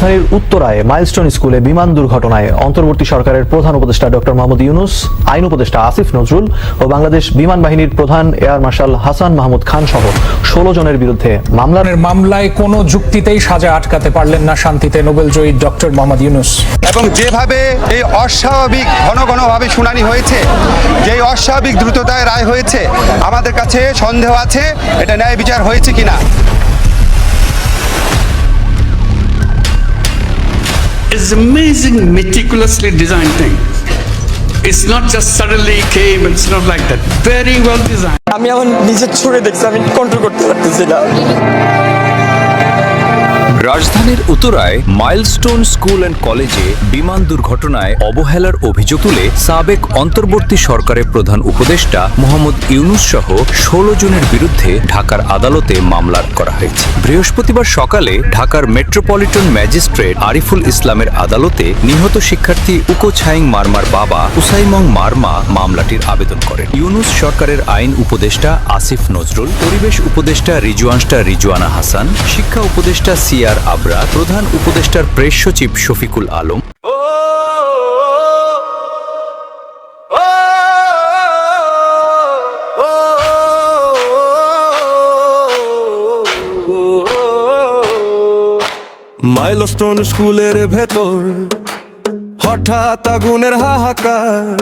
রাজধানীর উত্তরায় মাইলস্টোন স্কুলে বিমান দুর্ঘটনায় অন্তর্বর্তী সরকারের প্রধান উপদেষ্টা ডক্টর মোহাম্মদ ইউনূস, আইন উপদেষ্টা আসিফ নজরুল ও বাংলাদেশ বিমান বাহিনীর প্রধান এয়ার মার্শাল হাসান মাহমুদ খান সহ ১৬ জনের বিরুদ্ধে মামলায় কোনো যুক্তিতেই সাজা আটকাতে পারলেন না শান্তিতে নোবেলজয়ী ডক্টর মোহাম্মদ ইউনূস। এবং যেভাবে এই অস্বাভাবিক ঘনভাবে শুনানি হয়েছে, যেই অস্বাভাবিক দ্রুততায় রায় হয়েছে, আমাদের কাছে সন্দেহ আছে এটা ন্যায় বিচার হয়েছে কিনা। It's amazing, meticulously designed thing. It's not just suddenly came, it's not like that. Very well designed. আমি এখন নিজের ছুড়ে দেখছি, আমি কন্ট্রোল করতে পারতেছি না। রাজধানীর উত্তরায় মাইলস্টোন স্কুল অ্যান্ড কলেজে বিমান দুর্ঘটনায় অবহেলার অভিযোগ তুলে সাবেক অন্তর্বর্তী সরকারের প্রধান উপদেষ্টা মোহাম্মদ ইউনূস সহ ১৬ জনের বিরুদ্ধে ঢাকার আদালতে মামলা করা হয়েছে। বৃহস্পতিবার সকালে ঢাকার মেট্রোপলিটন ম্যাজিস্ট্রেট আরিফুল ইসলামের আদালতে নিহত শিক্ষার্থী উকো ছাইং মারমার বাবা উসাইমং মারমা মামলাটির আবেদন করেন। ইউনূস সরকারের আইন উপদেষ্টা আসিফ নজরুল, পরিবেশ উপদেষ্টা রিজওয়ানা হাসান, শিক্ষা উপদেষ্টা সিআর আবরার, প্রধান উপদেষ্টার প্রেস সচিব শফিকুল আলম, মাইলস্টোন স্কুলের ভেতর হঠাৎ আগুনের হাহাকার,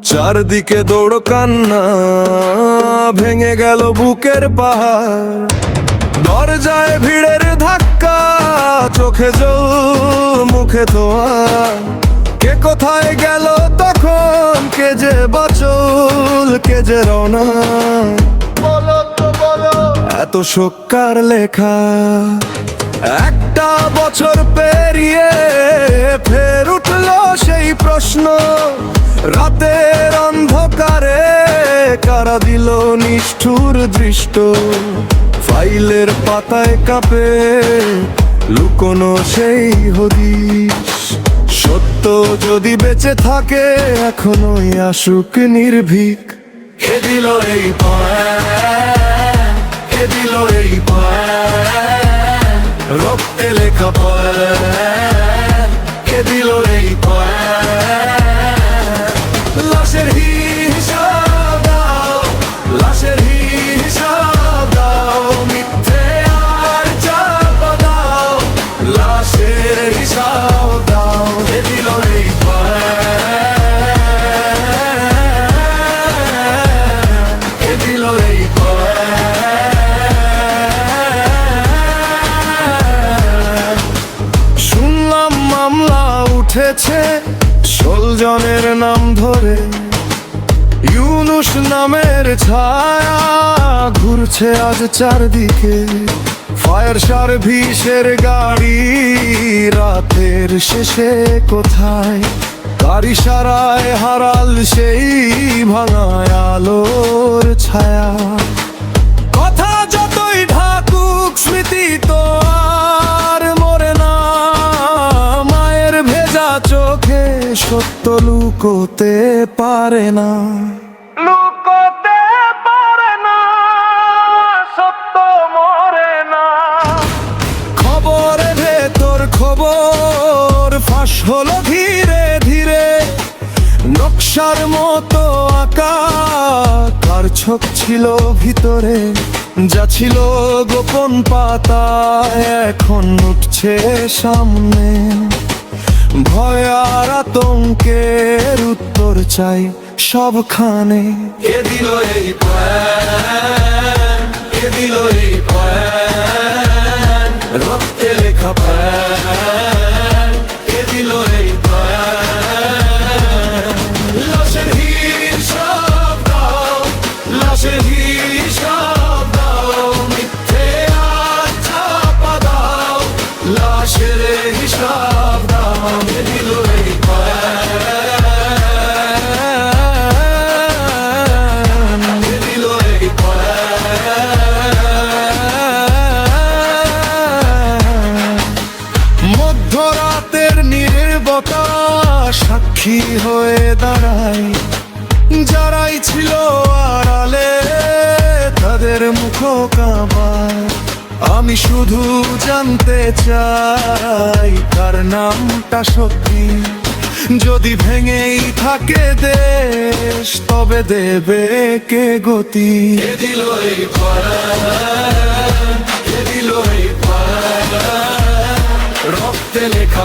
চারদিকে দৌড় কান্না, ভেঙে গেল বুকের পাহাড়। দরজায় ভিড়ের ধাক্কা, চোখে জল মুখে ধোয়া, কে কোথায় গেল তখন, কে যে বাঁচল কে যে রওনা। এত শোকার লেখা, একটা বছর পেরিয়ে ফের উঠলো সেই প্রশ্ন, রাতের অন্ধকারে কারা দিল নিষ্ঠুর দৃষ্ট। ফাইলের পাতায় কাঁপে লুকোনো সেই হদিস, সত্য যদি বেঁচে থাকে এখনোই আসুক নির্ভীক। কে দিল এই পয়েন, কে দিল এই পয়েন, রক্তে লেখা পয়েন, কে দিল এই পয়েন। লাশের হিসাব দাও, লাশের হিসাব দাও, মিথ্যে আর চাপা দাও, লাশের হিসাব দাও, কে দিল এই পয়েন, কে দিল এই পয়েন। শুনলাম মামলা উঠেছে ১৬ জনের নাম ধরে, ইউনূস নামের ছায়া ঘুরছে আজ চারদিকে। ফায়ার সার্ভিসের গাড়ি রাতের শেষে কোথায়, কার ইশারায় হারাল সেই ভাঙায় আলোর ছায়া। কথা যতই ঢাকুক স্মৃতি তো আর মরে না, মায়ের ভেজা চোখে সত্য লুকোতে পারে না, লুকোতে পারে না, সত্য মরে না। খবরে ভেতর খবর ফাঁস হলো ধীরে ধীরে, নকশার মতো আঁকা কার ছক ছিল ভিতরে, যা ছিল গোপন পাতা এখন উঠছে সামনে। ভয় আর আতঙ্কের উত্তর চাই সবখানে। কে দিল এই পয়েন, কে দিল এই পয়েন, রক্তে লেখা পয়েন, কে দিল এই পয়েন। লাশের হিসাব দাও, লাশের হিসাব দাও, মিথ্যে আর চাপা দাও, লাশের হিসাব দাও, কে দিল এই পয়েন, কে দিল এই পয়েন। মধ্যরাতের নীরবতা সাক্ষী হয়ে দাঁড়ায়, যারাই ছিল আড়ালে তাদের মুখ কাঁপায়। আমি শুধু জানতে চাই কার নামটা সত্যি। যদি ভেঙেই থাকে দেশ তবে দেবে কে গতি? কে দিল এই প্রাণ? কে দিল এই প্রাণ? রক্তে লেখা